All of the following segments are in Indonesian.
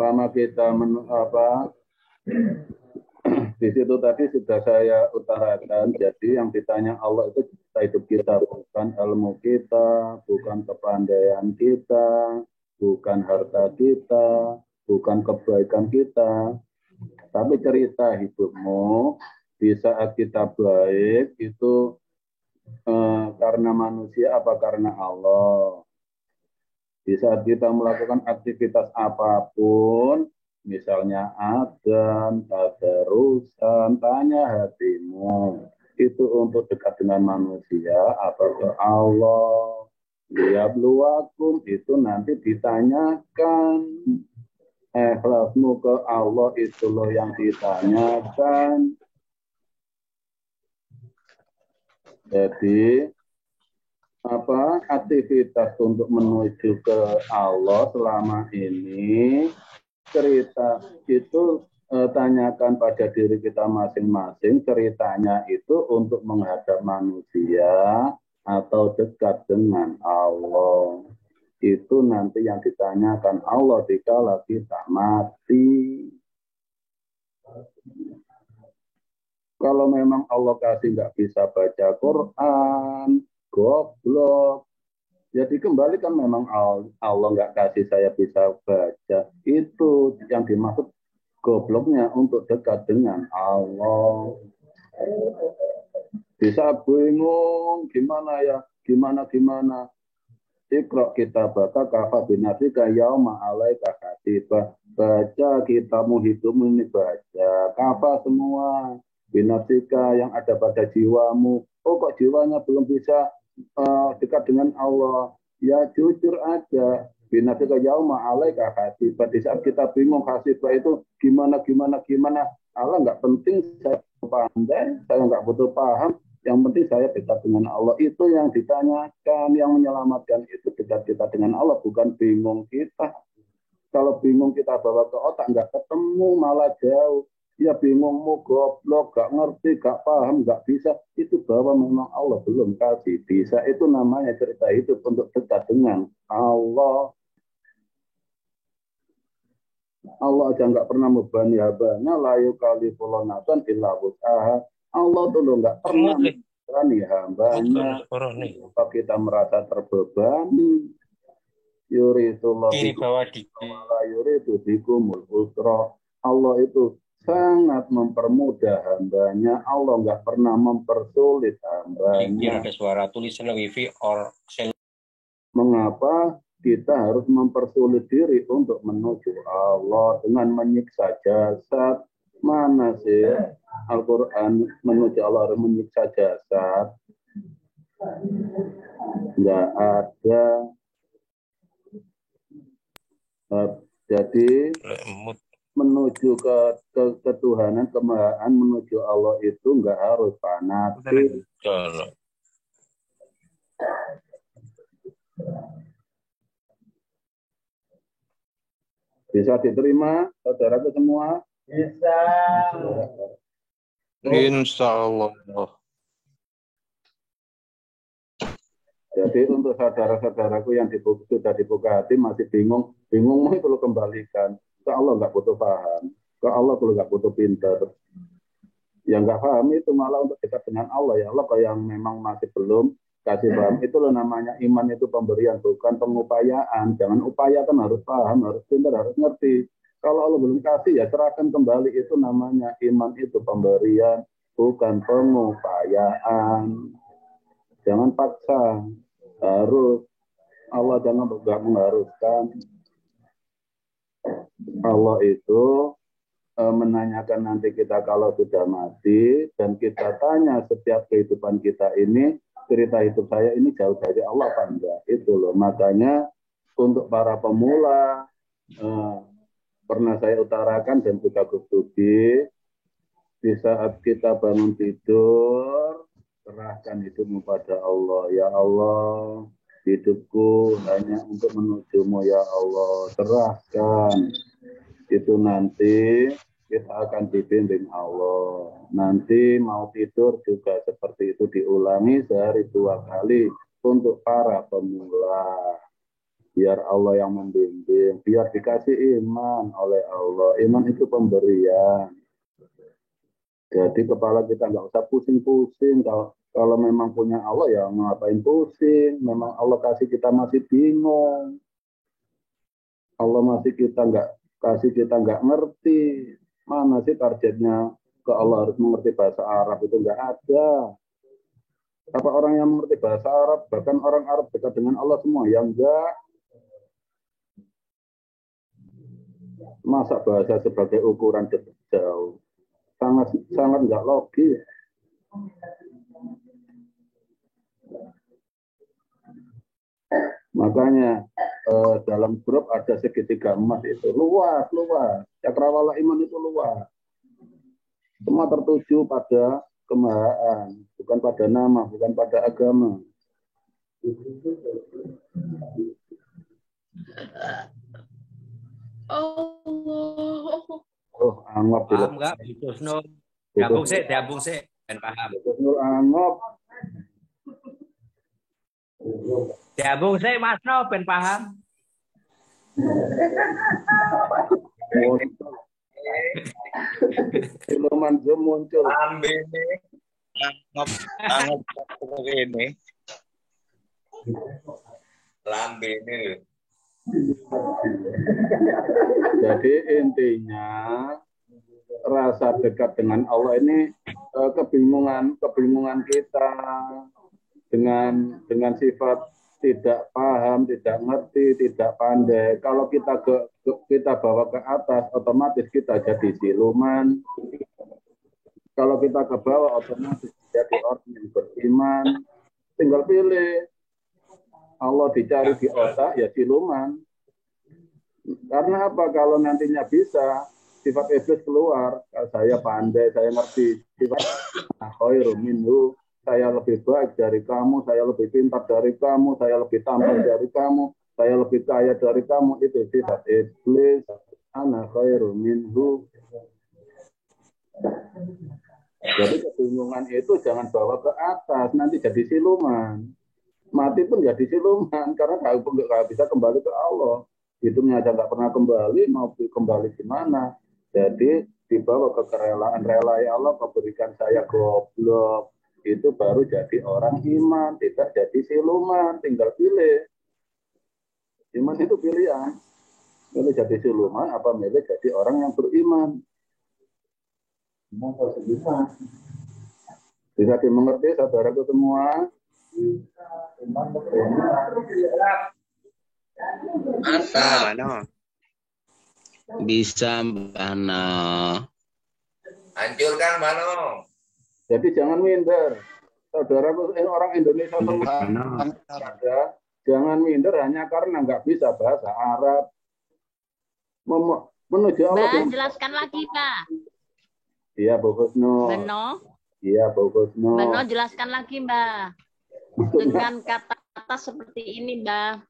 selama kita di situ tadi sudah saya utarakan, jadi yang ditanya Allah itu cerita hidup kita, bukan ilmu kita, bukan kepandaian kita, bukan harta kita, bukan kebaikan kita, tapi cerita hidupmu di saat kita baik itu karena manusia apa karena Allah. Di saat kita melakukan aktivitas apapun, misalnya adzan, tadarusan, tanya hatimu, itu untuk dekat dengan manusia atau ke Allah. Liyabluwakum, itu nanti ditanyakan. Ikhlasmu ke Allah itu loh yang ditanyakan. Jadi aktivitas untuk menuju ke Allah selama ini cerita itu tanyakan pada diri kita masing-masing, ceritanya itu untuk menghadap manusia atau dekat dengan Allah. Itu nanti yang ditanyakan Allah dikala kita mati. Kalau memang Allah kasih nggak bisa baca Quran, goblok. Jadi kembali kan memang Allah nggak kasih saya bisa baca. Itu yang dimaksud gobloknya untuk dekat dengan Allah. Bisa bingung gimana ya, gimana. Iqra kitabaka kafa binafsika yauma alaika hasiba. Baca kitabmu, hidupmu ini baca. Kafa semua binafsika yang ada pada jiwamu. Oh kok jiwanya belum bisa dekat dengan Allah? Ya jujur aja. Binafsika yauma alaika hasiba. Di saat kita bingung hasiba itu gimana. Allah nggak penting saya pandai, saya nggak butuh paham. Yang penting saya dekat dengan Allah. Itu yang ditanyakan, yang menyelamatkan itu dekat kita dengan Allah, bukan bingung kita. Kalau bingung kita bawa ke otak, nggak ketemu, malah jauh. Ya bingungmu goblok, nggak ngerti, nggak paham, nggak bisa. Itu bahwa memang Allah belum kasih bisa. Itu namanya cerita hidup untuk dekat dengan Allah. Allah aja nggak pernah membebani hambanya, la yukallifullahu nafsan illa wus'aha. Allah tuh nggak pernah membebani hambanya. Kalau kita merasa terbebani, yuridullahu bikumul usra. Allah itu sangat mempermudah hambanya. Allah nggak pernah mempersulit hambanya. Ada suara tulisan wifi or mengapa kita harus mempersulit diri untuk menuju Allah dengan menyiksa jasad? Mana sih Al-Quran menuju Allah harus menyiksa jasad? Nggak ada. Jadi menuju ke ketuhanan, kemahaan, menuju Allah itu nggak harus fanatik. Bisa diterima, saudaraku semua? Bisa. Insya Allah. Jadi untuk saudara-saudaraku yang sudah dibuka hati masih bingungmu itu lo kembalikan. Ke Allah nggak butuh paham, ke Allah kalau nggak butuh pintar. Yang nggak paham itu malah untuk dekat dengan Allah. Ya Allah, kalau yang memang masih belum kasih paham, itu loh namanya iman, itu pemberian, bukan pengupayaan. Jangan upayakan, harus paham, harus pintar, harus ngerti. Kalau Allah belum kasih, ya serahkan kembali. Itu namanya iman, itu pemberian, bukan pengupayaan. Jangan paksa, harus. Allah jangan mengharuskan. Allah itu menanyakan nanti kita kalau sudah mati, dan kita tanya setiap kehidupan kita ini, cerita hidup saya ini jauh dari Allah apa enggak? Itu loh. Makanya untuk para pemula, pernah saya utarakan dan juga Gus Dugi, di saat kita bangun tidur, serahkan hidupmu pada Allah. Ya Allah, hidupku hanya untuk menujumu ya Allah. Serahkan. Itu nanti kita akan dibimbing Allah. Nanti mau tidur juga seperti itu, diulangi sehari 2 kali untuk para pemula. biar Allah yang membimbing, biar dikasih iman oleh Allah. Iman itu pemberian. Jadi kepala kita nggak usah pusing-pusing. Kalau memang punya Allah ya ngapain pusing. Memang Allah kasih kita masih bingung. Allah masih kita nggak ngerti. Mana sih targetnya ke Allah harus mengerti bahasa Arab itu nggak ada. Apa orang yang mengerti bahasa Arab, bahkan orang Arab dekat dengan Allah semua, yang enggak. Masa bahasa sebagai ukuran jauh, sangat enggak logis. Makanya dalam grup ada segitiga emas itu luas. Cakrawala iman itu luas. Semua tertuju pada kemahaan, bukan pada nama, bukan pada agama. Allah. Oh, anggap paham nggak? Husnul. Diambung sih, dan paham. Husnul anggap. Diambung sih, Mas No, ben paham. Siluman Zoom muncul. Lambene anggap ini. Lambene. Jadi intinya rasa dekat dengan Allah ini kebingungan kita dengan sifat tidak paham, tidak ngerti, tidak pandai. Kalau kita bawa ke atas, otomatis kita jadi siluman. Kalau kita ke bawah, otomatis jadi orang yang beriman. Tinggal pilih. Allah dicari di otak, ya siluman. Karena apa? Kalau nantinya bisa, sifat iblis keluar. Saya pandai, saya ngerti. Sifat khairu minhu. Saya lebih baik dari kamu, saya lebih pintar dari kamu, saya lebih tampan dari kamu, saya lebih kaya dari kamu. Itu sifat iblis. Ana khairu minhu. Jadi kebingungan itu jangan bawa ke atas, nanti jadi siluman. Mati pun jadi siluman, karena nggak bisa kembali ke Allah. Hidupnya aja nggak pernah kembali, mau kembali gimana? Jadi dibawa ke kerelaan, rela ya Allah, kau berikan saya goblok. Itu baru jadi orang iman, tidak jadi siluman, tinggal pilih. Iman itu pilihan. Milih jadi siluman, apa milih jadi orang yang beriman. Bisa dimengerti saudaraku semua? Bisa, Mbano. Hancurkan, Mano. Jadi jangan minder. Saudaraku orang Indonesia semua, jangan minder hanya karena nggak bisa bahasa Arab. Menuju Allah. Mbak, jelaskan lagi, Pak. Iya, Bu Husnul. Beno. Iya, Bu Husnul. Beno, jelaskan lagi, Mbak. Dengan kata-kata seperti ini, Mbak.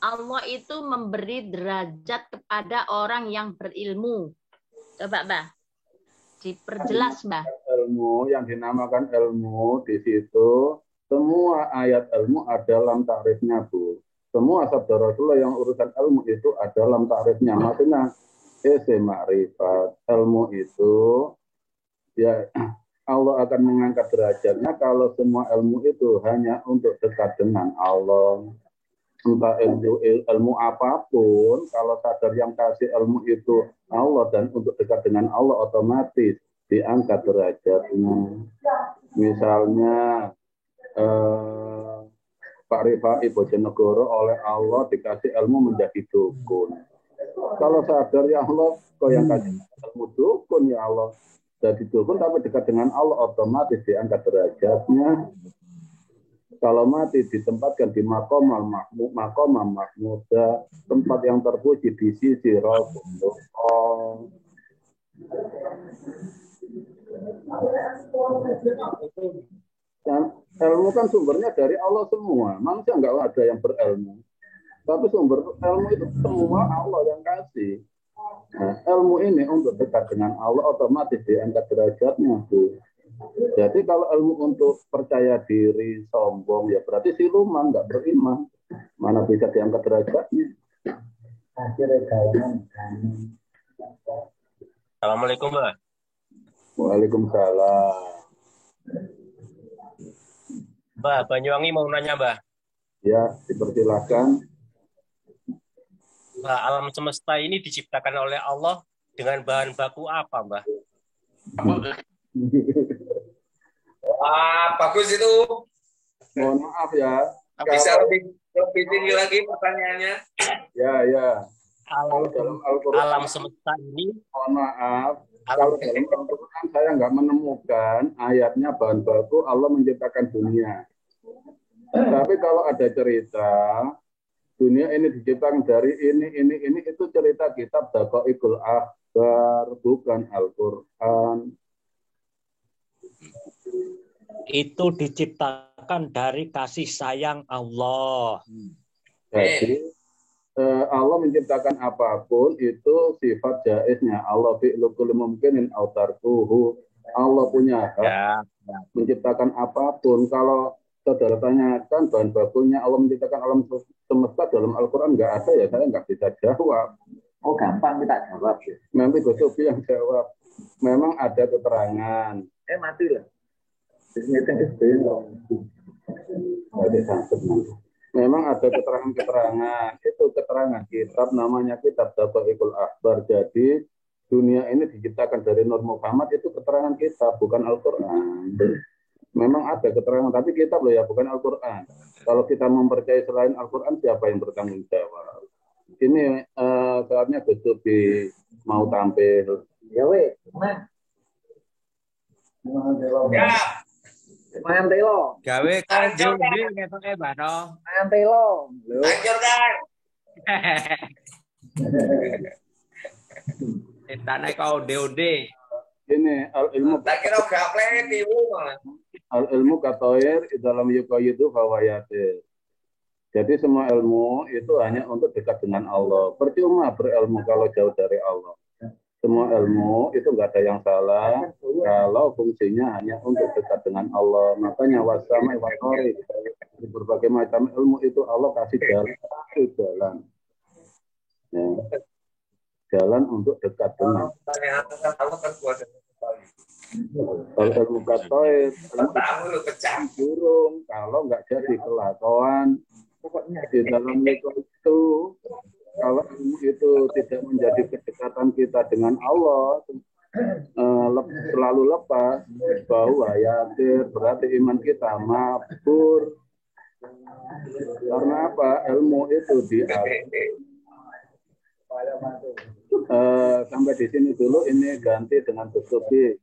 Allah itu memberi derajat kepada orang yang berilmu. Coba, Mbak. Diperjelas, Mbak. Ilmu yang dinamakan ilmu di situ, semua ayat ilmu ada dalam takrifnya, Bu. Semua sabda Rasulullah yang urusan ilmu itu ada dalam takrifnya. Maksudnya, ma'rifat. Ilmu itu, ya Allah akan mengangkat derajatnya kalau semua ilmu itu hanya untuk dekat dengan Allah. Entah ilmu apapun, kalau sadar yang kasih ilmu itu Allah dan untuk dekat dengan Allah, otomatis diangkat derajatnya. Misalnya Pak Rifai Bojonegoro oleh Allah dikasih ilmu menjadi dukun. Kalau sadar ya Allah, kau yang kasih ilmu dukun ya Allah, jadi dukun tapi dekat dengan Allah, otomatis diangkat derajatnya. Kalau mati ditempatkan di makomah mahmuda, tempat yang terpuji di sisi Rasulullah. Dan ilmu kan sumbernya dari Allah semua. Manusia nggak ada yang berilmu. Tapi sumber ilmu itu semua Allah yang kasih. Nah, ilmu ini untuk dekat dengan Allah, otomatis diangkat derajatnya, Bu. Jadi kalau ilmu untuk percaya diri, sombong, ya berarti siluman, nggak beriman. Mana bisa diangkat derajatnya? Assalamualaikum, Mbak. Waalaikumsalam. Mbak, Banyuwangi mau nanya, Mbak. Ya, dipersilakan. Mbak, alam semesta ini diciptakan oleh Allah dengan bahan baku apa, Mbak? Bagus itu. Mohon maaf ya. Bisa lebih tinggi lagi pertanyaannya. Ya. Alam, Dalam Al-Quran, alam semesta ini, mohon maaf. Kalau dalam Al-Quran saya nggak menemukan ayatnya bahan baku Allah menciptakan dunia. Tapi kalau ada cerita dunia ini diciptakan dari ini itu cerita kitab Daqaiqul Akhbar, bukan Al-Quran. Itu diciptakan dari kasih sayang Allah. Jadi Allah menciptakan apapun itu sifat jaiznya. Allah fi'lu kulli mumkinin aw tarkuhu. Allah punya hak menciptakan apapun. Kalau saudara tanyakan bahan bakunya Allah menciptakan alam semesta dalam Al-Quran nggak ada ya, saya nggak bisa jawab. Oh gampang kita jawab. Nanti Gus Sofi yang jawab. Memang ada keterangan. Mati lah. Memang ada keterangan-keterangan. Itu keterangan kitab, namanya kitab Daqaiqul Akhbar. Jadi dunia ini diciptakan dari Nur Muhammad, itu keterangan kitab, bukan Al-Quran. Memang ada keterangan, tapi kitab loh ya, bukan Al-Quran. Kalau kita mempercayai selain Al-Quran, siapa yang bertanggung jawab? Ini saatnya Gus Sofi mau tampil. Ya weh, mana? Ya. Mangan telo. Gawe kan jombe ketoke Bano. Mangan telo. Lanjutkan. Etane kau onde-onde. Ini al-ilmu Tak kira gak plek ibu malah. al-ilmu katoir dalam yuqayidu hawayatir. Jadi semua ilmu itu hanya untuk dekat dengan Allah. Percuma berilmu kalau jauh dari Allah. Semua ilmu itu nggak ada yang salah kalau fungsinya hanya untuk dekat dengan Allah. Makanya wasamai wasori, berbagai macam ilmu itu Allah kasih jalan. Ya. Jalan untuk dekat dengan kalau ilmu katoir, burung kalau nggak jadi kelakuan di dalam itu. Kalau ilmu itu tidak menjadi kedekatan kita dengan Allah, selalu lepas, bahwa yakin berarti iman kita mabur. Karena apa? Ilmu itu sampai di sini dulu, ini ganti dengan Gus Sofi.